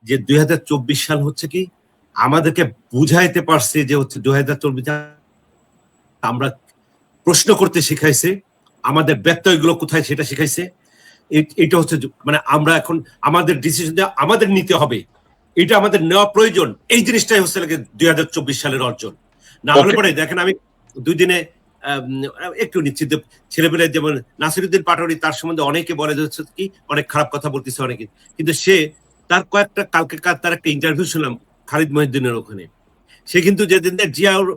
যে 2024 সাল হচ্ছে কি আমাদেরকে বুঝাইতে পারছে যে হচ্ছে 2024 আমরা প্রশ্ন করতে শিখাইছে, আমাদের ব্যত্যয়গুলো কোথায় সেটা শিখাইছে। এটা হচ্ছে মানে আমরা এখন আমাদের ডিসিশন আমাদের নিতে হবে, এটা আমাদের নেওয়া প্রয়োজন। এই জিনিসটাই হচ্ছে 2024 সালের অর্জন। না হলে পরে দেখেন আমি 2 দিনে একটু নিশ্চিত ছেলেমেয়ে যেমন নাসিরুদ্দিন পাটোয়ারি তার সম্বন্ধে অনেকে বলে যাচ্ছে কি অনেক খারাপ কথা বলতেছে অনেকে, কিন্তু সে তার কয়েকটা কালকে তার একটা ইন্টারভিউ শুনলাম খালিদ মহিউদ্দিনের ওখানে, সে কিন্তু যেদিন জিয়াউর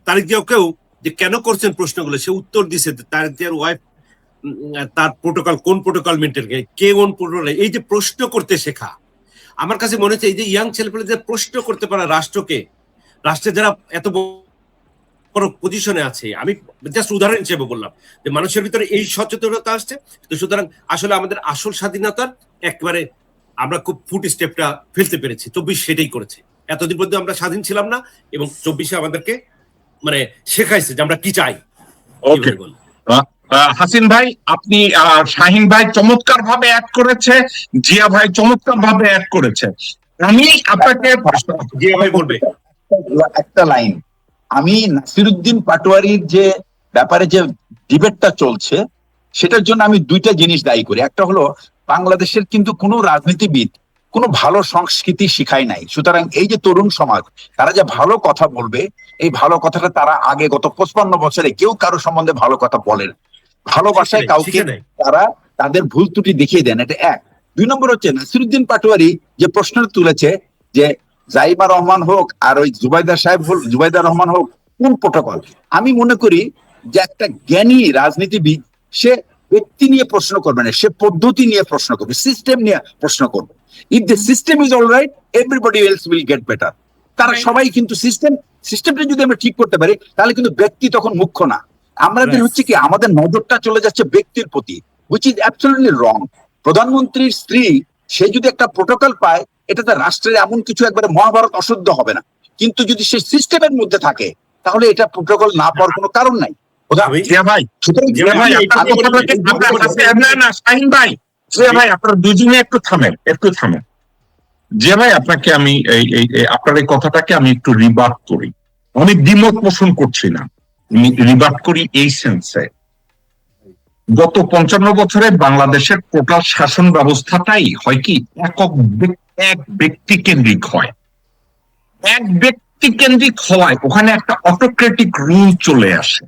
তারেক জিয়াকেও যে কেন করছেন প্রশ্নগুলো সে উত্তর দিছে। তারেক জিয়ার ওয়াইফ তার প্রোটোকল কোন প্রোটোকল মেনটেন করে, কে কোন প্রোটোকল, এই যে প্রশ্ন করতে শেখা আমার কাছে মনে হচ্ছে এই যে ইয়াং ছেলেপেলেদের প্রশ্ন করতে পারা রাষ্ট্রকে, রাষ্ট্রে যারা এত বড় পজিশনে আছে, আমি জাস্ট উদাহরণ হিসেবে বললাম যে মানুষের ভিতরে এই সচেতনতা আসছে। তো সুতরাং আসলে আমাদের আসল স্বাধীনতার একবারে আমরা খুব ফুট স্টেপটা ফেলতে পেরেছি। 24 সেটাই করেছে। এতদিন পর্যন্ত আমরা স্বাধীন ছিলাম না এবং 24 আমাদেরকে মানে শেখাইছে যে আমরা কি চাই। ওকে হাসিন ভাই, আপনি শাহিন ভাই চমৎকার ভাবে অ্যাড করেছে, জিয়া ভাই চমৎকার ভাবে অ্যাড করেছে। আমি আপনাকে জিয়া ভাই বলবে একটা লাইন, আমি নাসিরুদ্দিন পাটোয়ারির যে ব্যাপারে যে ডিবেটটা চলছে সেটার জন্য আমি 2টা জিনিস দায়ী করি। একটা হলো বাংলাদেশের কিন্তু কোনো রাজনীতিবিদ কোনো ভালো সংস্কৃতি শিখায় নাই। সুতরাং এই যে তরুণ সমাজ তারা যে ভালো কথা বলবে, এই ভালো কথাটা তারা আগে গত 55 বছরে কেউ কারো সম্বন্ধে ভালো কথা বলেন, ভালোবাসায় কাউকে তারা তাদের ভুল ত্রুটি দেখিয়ে দেন। এটা এক। 2 নম্বর হচ্ছে নাসিরুদ্দিন পাটোয়ারি যে প্রশ্ন তুলেছে যে জাইমা রহমান হোক আর ওই জুবাইদা রহমান হোক কোন প্রোটোকল, আমি মনে করি যে একটা জ্ঞানী রাজনীতিবিদ সে ব্যক্তি নিয়ে প্রশ্ন করবে না, সে পদ্ধতি নিয়ে প্রশ্ন করবে, সিস্টেম নিয়ে প্রশ্ন করবে। If the system is alright everybody else will get better. তারা সবাই কিন্তু সিস্টেমটা যদি আমরা ঠিক করতে পারি তাহলে কিন্তু ব্যক্তি তখন মুখ্য না। আমাদের হচ্ছে কি আমাদের নজরটা চলে যাচ্ছে ব্যক্তির প্রতি, হুইচ ইজ অ্যাবসলিউটলি রং। প্রধানমন্ত্রীর স্ত্রী সে যদি একটা প্রোটোকল পায় এটাতে রাষ্ট্রের এমন কিছু একবারে মহাভারত অশুদ্ধ হবে না, কিন্তু যদি সে সিস্টেমের মধ্যে থাকে তাহলে এটা প্রোটোকল না পাওয়ার কোনো কারণ নাই। আপনার দুজনে একটু থামেন। জিয়া ভাই, আপনাকে আমি আপনার এই কথাটাকে আমি একটু রিবার্ট করি। আমি দ্বিমত পোষণ করছি না, আমি রিবার্ট করি এই সেন্সে, গত 55 বছরে বাংলাদেশের টোটাল শাসন ব্যবস্থাটাই হয় কি এক ব্যক্তি কেন্দ্রিক হয়। এক ব্যক্তি কেন্দ্রিক হওয়ায় ওখানে একটা অটোক্রেটিক রুল চলে আসে।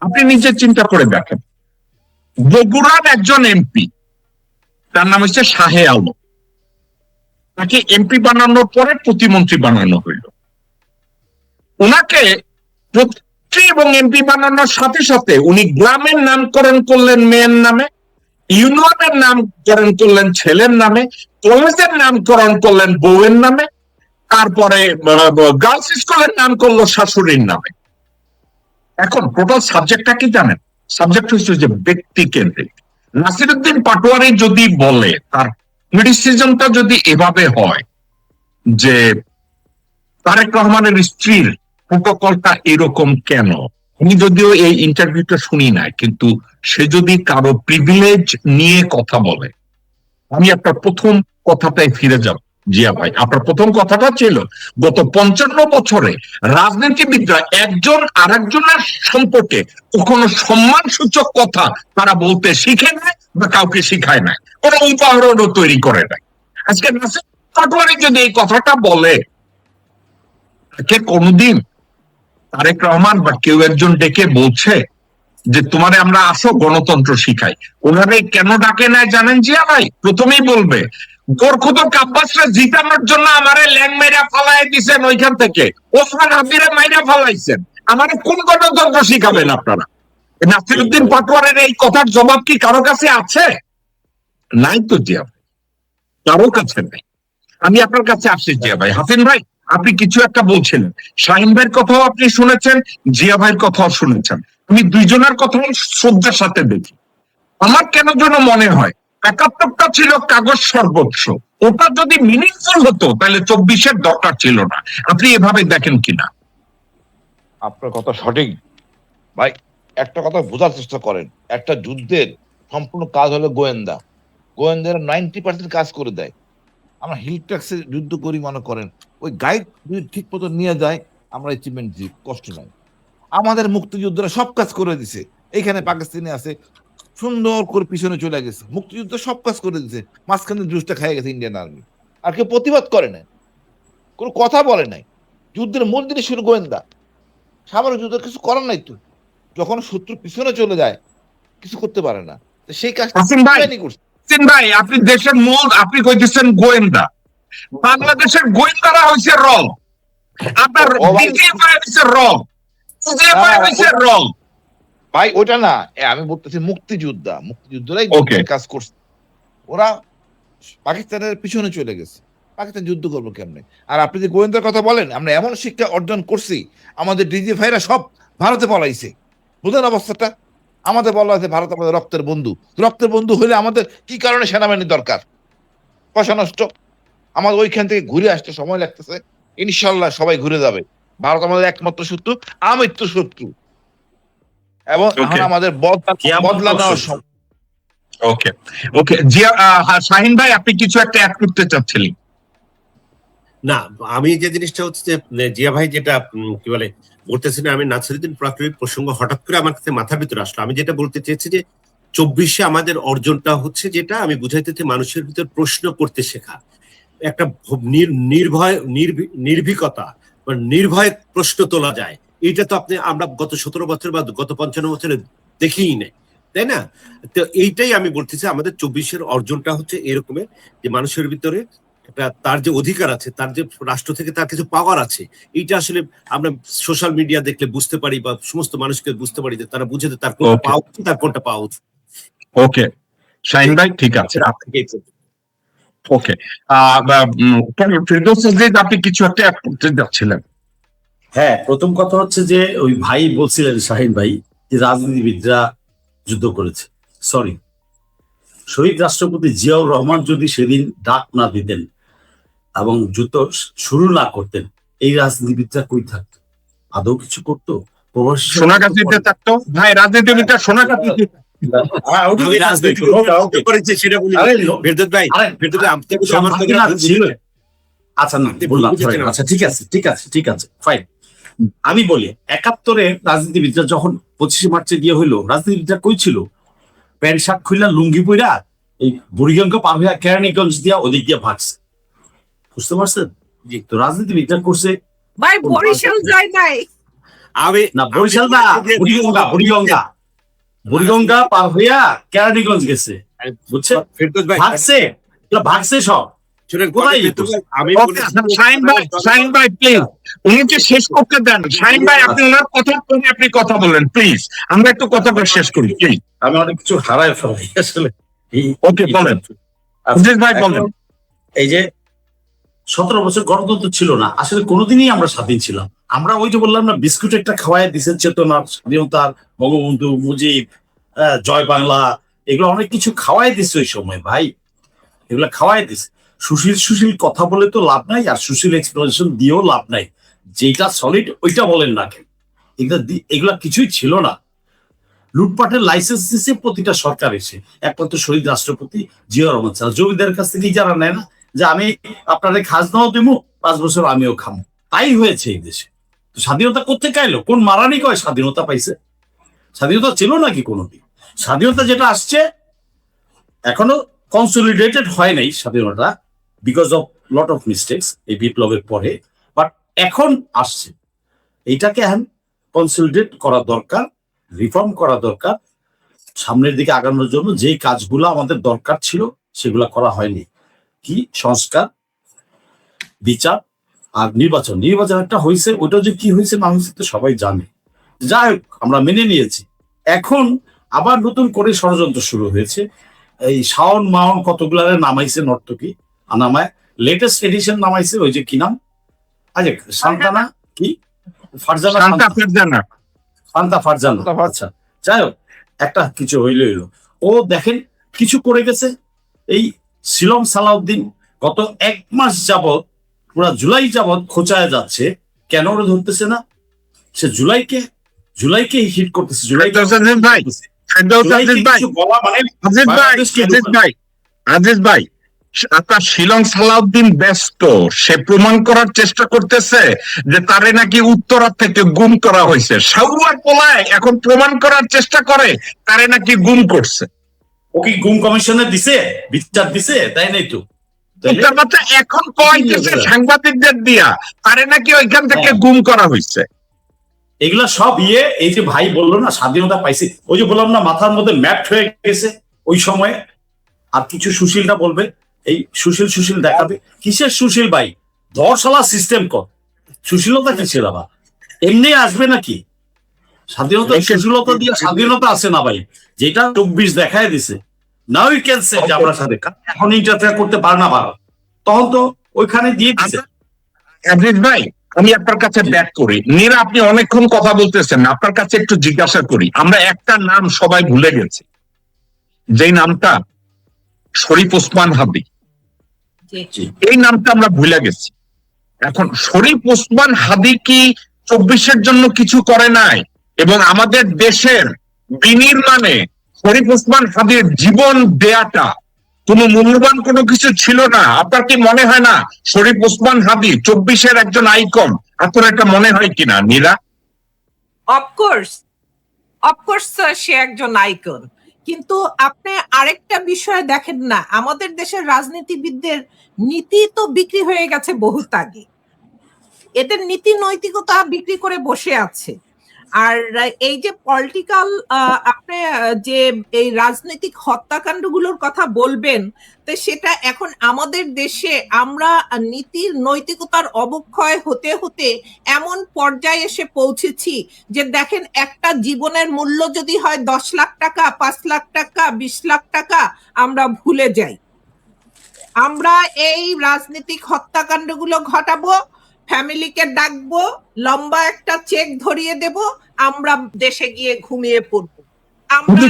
আপনি নিজে চিন্তা করে দেখেন, বগুড়ার একজন এমপি, তার নাম হচ্ছে শাহে আলম, তাকে এমপি বানানোর পরে প্রতিমন্ত্রী বানানো হইল। ওনাকে এবং এমপি বানানোর সাথে সাথে উনি গ্রামের নামকরণ করলেন মেয়ের নামে, ইউনিয়নের নামকরণ করলেন ছেলের নামে, কলেজের নামকরণ করলেন বউয়ের নামে, তারপরে গার্লস স্কুলের নাম করলো শাশুড়ির নামে। এখন টোটাল সাবজেক্টটা কি জানেন? সাবজেক্ট হচ্ছে যে ব্যক্তি কেন্দ্রিক। নাসিরুদ্দিন পাটোয়ারি যদি বলে, তার ক্রিটিসিজমটা যদি এভাবে হয় যে তারেক রহমানের স্ত্রীর প্রোটোকলটা এরকম কেন, আমি যদিও এই ইন্টারভিউটা শুনি না, কিন্তু সে যদি কারো প্রিভিলেজ নিয়ে কথা বলে, আমি আপনার প্রথম কথাটাই ফিরে যাব। জিয়া ভাই, আপনার প্রথম কথাটা ছিল গত 55 বছরে রাজনীতিবিদরা একজন আরেকজনের সম্পর্কে কখনো সম্মানসূচক কথা তারা বলতে শিখে নেয় বা কাউকে শিখায় না, কোনো উদাহরণও তৈরি করে নাই। আজকে নাসির পাটোয়ারি যদি এই কথাটা বলে, তাকে কোনদিন তারেক রহমান বা কেউ একজন ডেকে বলছে যে তোমারে আমরা আসো গণতন্ত্র শিখাই? ওনারে কেন ডাকে নাই জানেন জিয়া ভাই? প্রথমেই বলবে গোরখুদর কাব্বাসরা জিতানোর জন্য আমারে ল্যাং মাইরা ফালাই দিছেন, ওইখান থেকে ওসমান হাবিরে মাইরা ফালাইছেন, আমারে কোন গণতন্ত্র শিখাবেন আপনারা? নাসিরুদ্দিন পাটোয়ারির এই কথার জবাব কি কারো কাছে আছে? নাই তো জিয়া ভাই, কারো কাছে নেই। আমি আপনার কাছে আসছি জিয়া ভাই। হাসিন ভাই, আপনি কিছু একটা বলছিলেন, শাহিন ভাইয়ের কথাও আপনি শুনেছেন, জিয়া ভাইয়ের কথাও শুনেছেন। আমি দুইজনের কথাই শ্রদ্ধার সাথে দেখি। আমার কেন যেন মনে হয় 71টা ছিল কাগজ সর্বোচ্চ, ওটা যদি মিনিংফুল হতো তাহলে 24-এর দরকার ছিল না। আপনি এভাবে দেখেন কিনা? আপনার কথা সঠিক ভাই। একটা কথা বোঝার চেষ্টা করেন, একটা যুদ্ধের সম্পূর্ণ কাজ হলো গোয়েন্দারা 90% কাজ করে দেয়। আমরা হিল ট্যাক্সে যুদ্ধ করি মনে করেন, ওই গাইড যদি ঠিক মতো নিয়ে যায় আমরা অ্যাচিভমেন্ট দিই, কষ্ট নাই। আমাদের মুক্তিযোদ্ধারা সব কাজ করে দিছে, এইখানে পাকিস্তানি আছে সুন্দর করে পিছনে চলে গেছে, মুক্তিযুদ্ধ সব কাজ করে দিছে, মাঝখানে জুসটা খেয়ে গেছে ইন্ডিয়ান আর্মি, আর কেউ প্রতিবাদ করে নাই, কোনো কথা বলে নাই। যুদ্ধের মূল জিনিস শুরু গোয়েন্দা, সামরিক যুদ্ধের কিছু করার নাই তো, যখন শত্রু পিছনে চলে যায় কিছু করতে পারে না, তো সেই কাজটা হাসিন ভাই, করছে। হাসিন ভাই, আপনি দেশের মূল, আপনি কইতেছেন গোয়েন্দা, বাংলাদেশের গোয়েন্দারা হয়েছে রং, আপনার ও ভাই, ডিজিএফআই হয়েছে রং, ডিজিএফআই হয়েছে রং। ভাই ওটা না, আমি বলতেছি মুক্তিযুদ্ধরাই Okay. কাজ করছে, ওরা পাকিস্তানের পিছনে চলে গেছে, পাকিস্তান যুদ্ধ করবো কেমনে? আর আপনি যে গোয়েন্দার কথা বলেন, আমরা এমন শিক্ষা অর্জন করছি, আমাদের ডিজি ভাইরা সব ভারতে পলাইছে, বুঝলেন অবস্থাটা? আমাদের বলা আছে ভারত আমাদের রক্তের বন্ধু, রক্তের বন্ধু হলে আমাদের কি কারণে সেনাবাহিনী দরকার? পয়সা নষ্ট। আমাদের ওইখান থেকে ঘুরে আসতে সময় লাগতেছে, ইনশাল্লাহ সবাই ঘুরে যাবে। ভারত আমাদের একমাত্র শত্রু, আমৃত্যু শত্রু, এবং এখন Okay. আমাদের বদলা নেওয়ার সময়। ওকে, ওকে, শাহিন ভাই, আপনি কিছু একটা অ্যাড করতে চাচ্ছিলেন? না, আমি যে জিনিসটা হচ্ছে যে জিয়া ভাই যেটা কি বলে বলতেছেন, আমি নাসিরউদ্দিন পাটোয়ারির প্রসঙ্গ হঠাৎ করে আমার কাছে মাথার ভিতরে আসলো। আমি যেটা বলতে চেয়েছি যে 24-এ আমাদের অর্জনটা হচ্ছে যেটা আমি বুঝাইতেছি, মানুষের ভিতর প্রশ্ন করতে শেখা, একটা নির্ভীকতা বা নির্ভয় প্রশ্ন তোলা যায়। এটা তো আমরা গত 17 বছর বা গত 55 বছরে দেখিই নাই, তাই না? তো এইটাই আমি বলতেছি, আমাদের 24-এর অর্জনটা হচ্ছে এরকমের যে মানুষের ভিতরে একটা তার যে অধিকার আছে, তার যে রাষ্ট্র থেকে তার কিছু পাওয়ার আছে, এইটা আসলে আমরা সোশ্যাল মিডিয়া দেখলে বুঝতে পারি, বা সমস্ত মানুষকে বুঝতে পারি যে তারা বুঝে যে তার কোনটা পাওয়া উচিত, তার কোনটা পাওয়া উচিত। ওকে, শাহিন ভাই, ঠিক আছে। ওকে, ফিরদৌস আজিজ, আপনি কিছু একটা অ্যাড করতে যাচ্ছিলেন? হ্যাঁ, প্রথম কথা হচ্ছে যে ওই ভাই বলছিলেন, শাহিন ভাই, যে রাজনীতিবিদরা যুদ্ধ করেছে। সরি, শহীদ রাষ্ট্রপতি জিয়াউর রহমান যদি সেদিন ডাক না দিতেন এবং যুদ্ধ শুরু না করতেন, এই রাজনীতিবিদরা কই থাকতো? আদৌ কিছু করতো? প্রবাসী সোনাগাছিতে থাকতো ভাই, রাজনীতিবিদরা সোনাগাছিতে। আমি রাজনীতি করেছি সেটা বলি ফেরদৌস ভাই, ফেরদৌস ভাই, আপনি তো আমার থেকে ছিলেন। আচ্ছা, না বললাম, আচ্ছা ঠিক আছে, ঠিক আছে, ঠিক আছে, ফাইন। আমি বলি, 71-এ রাজনীতিবিদরা যখন 25শে মার্চে গিয়ে হইলো, রাজনীতিবিদরা কই ছিল? প্যান্ট শার্ট খুইলা লুঙ্গি পইরা এই বুড়িগঙ্গ পার হইয়া কেরানীগঞ্জ দিয়া ওদিক দিয়ে ভাগছে, বুঝতে পারছেন? জি, তো রাজনীতিবিদরা করছে ভাই বরিশাল যায় নাই। আমি না, বরিশাল না, বুড়িগঙ্গা বুড়িগঙ্গা পার হইয়া কেরানীগঞ্জ গেছে, বুঝছেন? ফেরদৌস ভাই ভাগছে, ভাগছে সব। শুনেন, কোথায় ফেরদৌস ভাই, আমি ওকে, শাহিন ভাই প্লিজ উনিকে শেষ করতে দেন। শাহিন ভাই, আপনি ওনার কথা বলে আপনি কথা বলেন প্লিজ, আমরা একটু কথাটা শেষ করি প্লিজ। আমি অনেক কিছু হারায় ফেলাই আসলে। ওকে, বলেন আজিজ ভাই, বলেন। এই যে 17 বছর গণতন্ত্র ছিল না, আসলে কোনোদিনই আমরা স্বাধীন ছিলাম। আমরা ওই যে বললাম না, বিস্কুট একটা খাওয়াই দিচ্ছেন চেতনার, স্বাধীনতার, বঙ্গবন্ধু মুজিব, জয় বাংলা, এগুলো অনেক কিছু খাওয়াই দিচ্ছে ওই সময় ভাই, এগুলো খাওয়াই দিচ্ছে। সুশীল কথা বলে তো লাভ নাই, আর সুশীল এক্সপ্লেনেশন দিয়েও লাভ নাই। যেটা সলিড ওইটা বলেন না কেন, এগুলা কিছুই ছিল না। লুটপাটের লাইসেন্স দিচ্ছে প্রতিটা সরকার এসে, একমাত্র শহীদ রাষ্ট্রপতি জিয়া রহমান ছাড়া। জমিদারের কাছ থেকে যারা নেয় না, যে আমি আপনাদের খাজনাও দেবো, 5 বছর আমিও খামো, তাই হয়েছে এই দেশে। তো স্বাধীনতা করতে চাইলো কোন মারানি কয় স্বাধীনতা পাইছে? স্বাধীনতা ছিল নাকি কোনোদিন? স্বাধীনতা যেটা আসছে এখনো কনসলিডেটেড হয় নাই স্বাধীনতা, because of lot of mistakes এই বিপ্লবের পরে, বাট এখন আসছে। এইটাকে এখন কনসলিডেট করা দরকার, রিফর্ম করা দরকার। সামনের দিকে আগানোর জন্য যে কাজগুলো আমাদের দরকার ছিল সেগুলো করা হয়নি। কি সংস্কার, বিচার, আর নির্বাচন একটা হয়েছে, ওটা যে কি হয়েছে না হয়েছে তো সবাই জানে। যাই হোক, আমরা মেনে নিয়েছি। এখন আবার নতুন করে ষড়যন্ত্র শুরু হয়েছে। এই শাওন মাওন কতগুলারে নামাইছে নর্তকী, নামায় লেটেস্ট এডিশন নামাইছে ওই যে কি নাম, আচ্ছা সান্তানা, কি ফারজানা, আচ্ছা যাই হোক, একটা কিছু হইলো। ও দেখেন কিছু করে গেছে। এই শিলং সালাউদ্দিন গত 1 মাস যাবৎ, পুরা জুলাই যাবৎ খোঁচায় যাচ্ছে, কেন ওরা ধরতেছে না? সে জুলাইকে হিট করতেছে। আজিজ ভাই, আপনার শিলং সালাউদ্দিন ব্যস্ত, সে প্রমাণ করার চেষ্টা করতেছে যে তারে নাকি উত্তরা থেকে গুম করা হয়েছে। সাউয়ার পোলায় এখন প্রমাণ করার চেষ্টা করে তারে নাকি গুম করছে। ও কি গুম কমিশনে দিছে, বিচার দিছে? তাই নাই তো। উত্তর বাচ্চা এখন কয়েছে সাংবাদিকদের দিয়া তারে নাকি ওইখান থেকে গুম করা হয়েছে। এগুলা সব এই যে ভাই বললো না স্বাধীনতা পাইছি, ওই যে বললাম না মাথার মধ্যে ম্যাপ হয়ে গেছে ওই সময়ে। আর কিছু সুশীলটা বলবে এই সুশীল দেখাবে, কিসের সুশীল ভাই? ধরশালা সিস্টেম কর, সুশীলতা কি ছিল আবার? এমনি আসবে নাকি স্বাধীনতা? সুশীলতা দিয়ে স্বাধীনতা আছে না ভাই, যেটা 24 দেখায় দিছে। নাও ইউ ক্যান সে যে আমরা সাথে এখন ইন্টারফেয়ার করতে পারে না ভারত, তখন তো ওইখানে দিয়ে দিছে। আজিজ ভাই, আমি আপনার কাছে ব্যাক করি। নীরা, আপনি অনেকক্ষণ কথা বলতেছেন, আপনার কাছে একটু জিজ্ঞাসা করি। আমরা একটা নাম সবাই ভুলে গেছি, যেই নামটা শরীফ ওসমান হাদি। এই নামটা আমরা ভুলে গেছি। এখন শরীফ ওসমান হাদি কি 24-এর জন্য কিছু করে নাই? এবং আমাদের দেশের বিনির্মাণে শরীফ ওসমান হাদির জীবন দেয়াটা কোন মূল্যবান কোনো কিছু ছিল না? আপনার কি মনে হয় না শরীফ ওসমান হাদি 24-এর একজন আইকন? আপনার একটা মনে হয় কিনা নীরা? অফকোর্স সে একজন আইকন, কিন্তু আপনি আরেকটা বিষয় দেখেন না, আমাদের দেশের রাজনীতিবিদদের নীতি তো বিক্রি হয়ে গেছে বহুত আগে। এদের নীতি নৈতিকতা বিক্রি করে বসে আছে। আর এই যে পলিটিক্যাল আপনি যে এই রাজনৈতিক হত্যাকাণ্ডগুলোর কথা বলবেন, তো সেটা এখন আমাদের দেশে আমরা নীতির নৈতিকতার অবক্ষয় হতে হতে এমন পর্যায়ে এসে পৌঁছেছি যে দেখেন, একটা জীবনের মূল্য যদি হয় 10 লাখ টাকা, 5 লাখ টাকা, 20 লাখ টাকা, আমরা ভুলে যাই। আমরা এই রাজনৈতিক হত্যাকাণ্ডগুলো ঘটাবো, ফ্যামিলিকে ডাকবো, লম্বা একটা চেক ধরিয়ে দেব, আমরা দেশে গিয়ে ঘুমিয়ে পড়বো। শুধু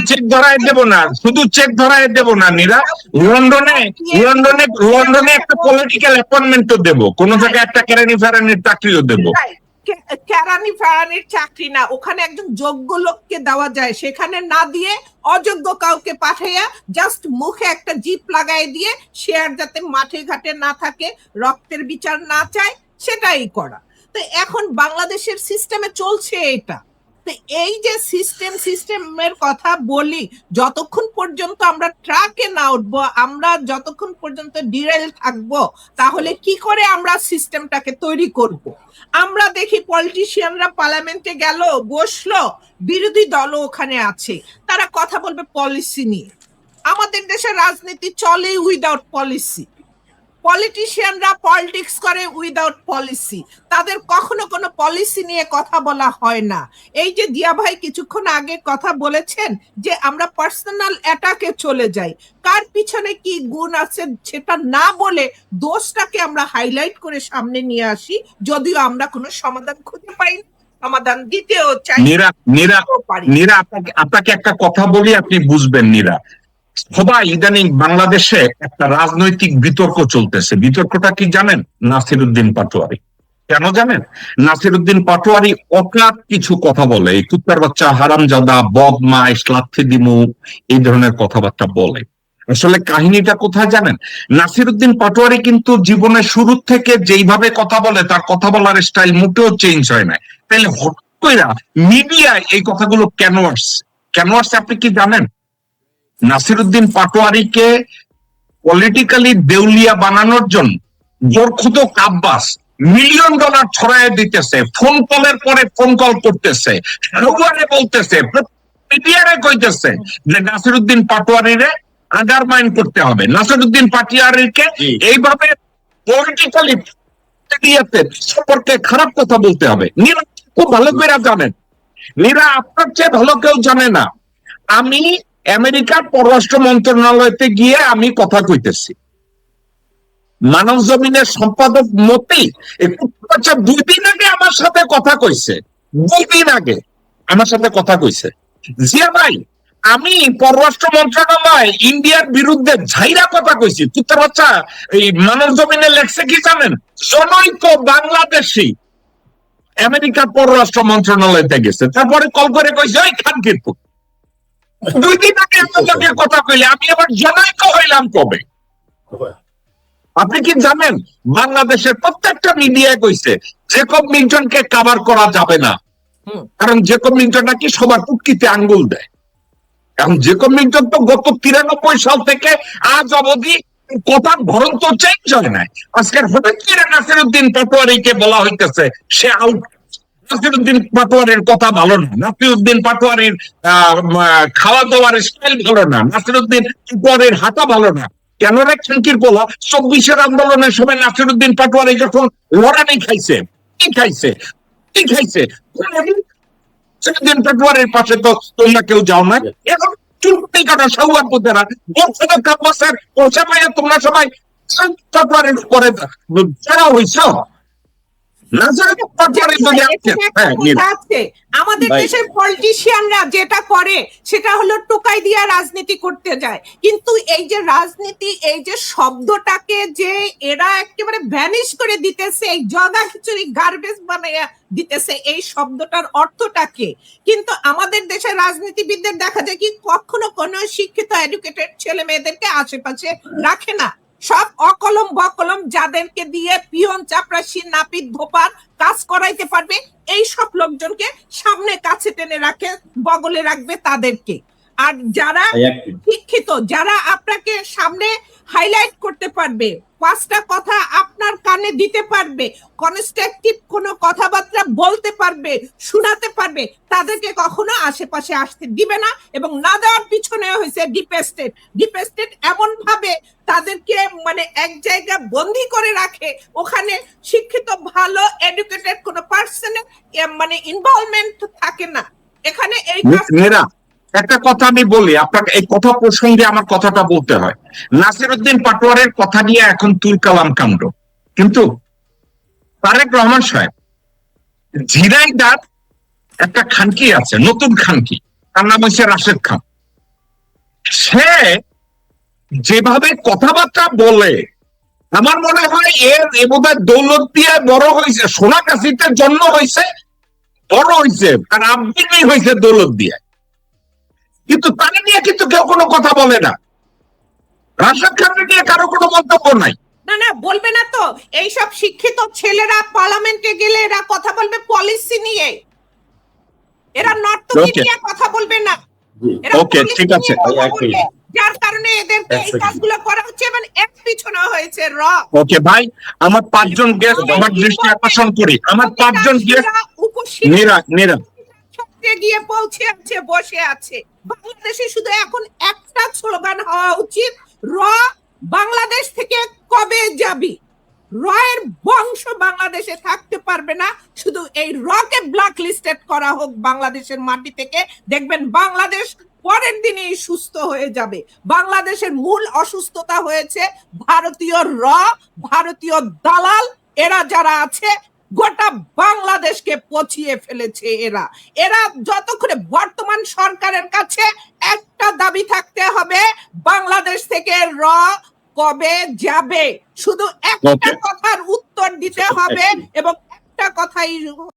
চেক ধরায় দেব না নীরা, লন্ডনে একটা পলিটিক্যাল অ্যাপয়েন্টমেন্টও দেব, কোন জায়গায় একটা কেরানি ফেরানির চাকরিও দেব। কেরানি ফেরানির চাকরি না, ওখানে একজন যোগ্য লোককে দেওয়া যায়, সেখানে না দিয়ে অযোগ্য কাউকে পাঠাইয়া জাস্ট মুখে একটা জিপ লাগাই দিয়ে সে আর যাতে মাঠে ঘাটে না থাকে, রক্তের বিচার না চায়, সেটাই করা। তো এখন বাংলাদেশের সিস্টেমে চলছে এটা। তো এই যে সিস্টেমের কথা বলি, যতক্ষণ পর্যন্ত আমরা ট্রাকে না উঠবো, আমরা যতক্ষণ পর্যন্ত ডিরেল থাকবো, তাহলে কি করে আমরা সিস্টেমটাকে তৈরি করব? আমরা দেখি পলিটিশিয়ানরা পার্লামেন্টে গেল, বসলো, বিরোধী দলও ওখানে আছে, তারা কথা বলবে পলিসি নিয়ে। আমাদের দেশের রাজনীতি চলে উইদাউট পলিসি। পলিটিশিয়ানরা পলিটিক্স করে উইদাউট পলিসি, তাদের কখনো কোনো পলিসি নিয়ে কথা বলা হয় না। এই যে দিয়া ভাই কিছুক্ষণ আগে কথা বলেছেন যে আমরা পার্সোনাল অ্যাটাকে চলে যাই, কার পিছনে কি গুণ আছে সেটা না বলে দোষটাকে আমরা হাইলাইট করে সামনে নিয়ে আসি, যদিও আমরা কোনো সমাধান খুঁজে পাই না, সমাধান দিতেও চাই। নীরা, আপনাকে একটা কথা বলি, আপনি বুঝবেন নীরা। সবাই ইদানিং বাংলাদেশে একটা রাজনৈতিক বিতর্ক চলতেছে। বিতর্কটা কি জানেন? নাসিরউদ্দিন পাটোয়ারি। কেন জানেন? নাসিরউদ্দিন পাটোয়ারি অকাত কিছু কথা বলে, এই কুত্তার বাচ্চা, হারামজাদা, বদমাইশ, লাথি দিমু, এই ধরনের কথাবার্তা বলে। আসলে কাহিনীটা কোথায় জানেন? নাসিরউদ্দিন পাটোয়ারি কিন্তু জীবনের শুরু থেকে যেইভাবে কথা বলে, তার কথা বলার স্টাইল মোটেও চেঞ্জ হয় না। তাহলে হঠাৎ করে মিডিয়ায় এই কথাগুলো কেন আসছে আপনি কি জানেন? নাসিরউদ্দিন পাটোয়ারিকে পলিটিক্যালি দেউলিয়া বানানোর জন্য বরখুদক আব্বাস $1,000,000 ছড়ায় দিতেছে, ফোন কলের পরে ফোন কল করতেছে, বলতেছে, মিডিয়ারে কইতেছে যে নাসিরউদ্দিন পাটোয়ারিরে আন্ডারমাইন করতে হবে, নাসিরউদ্দিন পাটোয়ারিকে এইভাবে পলিটিক্যালি সম্পর্কে খারাপ কথা বলতে হবে। নীরা খুব ভালো করে জানেন, নীরা আপনার চেয়ে ভালো কেউ জানে না। আমি আমেরিকার পররাষ্ট্র মন্ত্রণালয়তে গিয়ে আমি কথা কইতেছি, মানব জমিনের সম্পাদক মতি 2 দিন আগে আমার সাথে কথা কইছে, 2 দিন আগে আমার সাথে কথা কইছে, জিয়া ভাই আমি পররাষ্ট্র মন্ত্রণালয় ইন্ডিয়ার বিরুদ্ধে ঝাইরা কথা কইছি। কুত্তার বাচ্চা এই মানব জমিনে লেখছে কি জানেন? জনৈক বাংলাদেশি আমেরিকার পররাষ্ট্র মন্ত্রণালয়তে গেছে, তারপরে কল করে কইছে ওই খানকির পুত 2 দিন আগে আমার কথা কইলে আমি আবার জনৈক হইলাম কবে? আপনি কি জানেন বাংলাদেশের প্রত্যেকটা মিডিয়ায় কইছে জেকব মিল্টনকে কভার করা যাবে না, কারণ জেকব মিল্টন নাকি সবার কুটকিতে আঙ্গুল দেয়। এখন জেকব মিল্টন তো গত 93 সাল থেকে আজ অবধি কথার ধরন তো চেঞ্জ হয় নাই। আজকের হঠাৎ করে নাসিরউদ্দিন পাটোয়ারিকে বলা হইতেছে সে আউট। নাসিরউদ্দিন পাটোয়ারির কথা ভালো না, নাসিরউদ্দিন পাটোয়ারির খাওয়া দাওয়ার স্টাইল ভালো না, নাসিরউদ্দিন পাটোয়ারির হাঁটা ভালো না। কেন রে খানকির বলা 24-এর আন্দোলনের সময় নাসিরউদ্দিন পাটোয়ারি যখন লড়াই খাইছে, কি খাইছে, কি খাইছে, নাসিরউদ্দিন পাটোয়ারির পাশে তো তোমরা কেউ যাও না। এখন চুলকুটি কাটা সাউয়ার পুতেরা বছর কাব্বাসের পৌঁছে পাইয়া তোমরা সবাই পাটোয়ারির উপরে যারা হইছ। আমাদের দেশের পলিটিশিয়ানরা যেটা করে সেটা হলো টোকাই দিয়া রাজনীতি করতে যায়, কিন্তু এই যে রাজনীতি, এই যে শব্দটাকে যে এরা একেবারে ভ্যানিশ করে দিতেছে, এই জগা খিচুড়ি গার্বেজ বানাইয়া দিতেছে, এই শব্দটার অর্থটা কি? কিন্তু আমাদের দেশের রাজনীতিবিদদের দেখা যায় কি কখনো কোনো শিক্ষিত এডুকেটেড ছেলে মেয়েদেরকে আশেপাশে রাখে না। সব অকলম বকলম যাদেরকে দিয়ে পিয়ন চাপরাশি নাপিত ধোপার কাজ করাইতে পারবে এই সব লোকজনকে সামনে কাছে টেনে রাখে, বগলে রাখবে তাদেরকে। আর যারা শিক্ষিত, যারা আপনাকে সামনে হাইলাইট করতে পারবে, 5টা কথা আপনার কানে দিতে পারবে, কনস্ট্রাকটিভ কোনো কথাবার্তা বলতে পারবে, শোনাতে পারবে, তাদেরকে কখনো আশেপাশে আসতে দিবে না। এবং না দেওয়ার পিছনে হয়েছে ডিপেস্টেড এমন ভাবে তাদেরকে মানে এক জায়গায় বন্দি করে রাখে, ওখানে শিক্ষিত ভালো এডুকেটেড কোনো পার্সনের মানে ইনভলভমেন্ট থাকে না। এখানে এই একটা কথা আমি বলি আপনাকে, এই কথা প্রসঙ্গে আমার কথাটা বলতে হয়। নাসিরউদ্দিন পাটোয়ারির কথা নিয়ে এখন তুলকালাম কাণ্ড, কিন্তু তারেক রহমান সাহেব ঝিনাইদার একটা খানকি আছে, নতুন খানকি, তার নাম হচ্ছে রাশেদ খান। সে যেভাবে কথাবার্তা বলে আমার মনে হয় বোধহয় দৌলত দিয়ে বড় হয়েছে, সোনা কাশিতে জন্ম হয়েছে, বড় হয়েছে, আর আপনি হয়েছে দৌলত দিয়ে, কিন্তু তাকে নিয়ে কিন্তু কেউ কোনো কথা বলে না। রাশেদ খানকে নিয়ে কারো কোনো মন্তব্য নাই। না বলবে না তো। এইসব শিক্ষিত ছেলেরা পার্লামেন্টে গেলে এরা কথা বলবে পলিসি নিয়ে, এরা নর্তকী নিয়ে কথা বলবে না। ওকে, ঠিক আছে, যার কারণে এদেরকে এই কাজগুলো করা হচ্ছে এবং এর পিছনে হয়েছে ওকে ভাই, আমার 5 জন গেস্ট আমার দৃষ্টি আকর্ষণ করি। আমার 5 জন গেস্ট নিরা গিয়ে পৌঁছে আছে, বসে আছে। বাংলাদেশে শুধু এখন একটা স্লোগান হওয়া উচিত, বাংলাদেশ থেকে কবে যাবি? এর বংশ বাংলাদেশে থাকতে পারবে না, শুধু এই কে ব্ল্যাক লিস্টেড করা হোক বাংলাদেশের মাটি থেকে। দেখবেন বাংলাদেশ পরের দিনই সুস্থ হয়ে যাবে। বাংলাদেশের মূল অসুস্থতা হয়েছে ভারতীয় ভারতীয় দালাল, এরা যারা আছে গোটা বাংলাদেশকে পচিয়ে ফেলেছে। এরা যতক্ষণে বর্তমান সরকারের কাছে একটা দাবি থাকতে হবে, বাংলাদেশ থেকে কবে যাবে, শুধু একটা কথার উত্তর দিতে হবে এবং একটা কথাই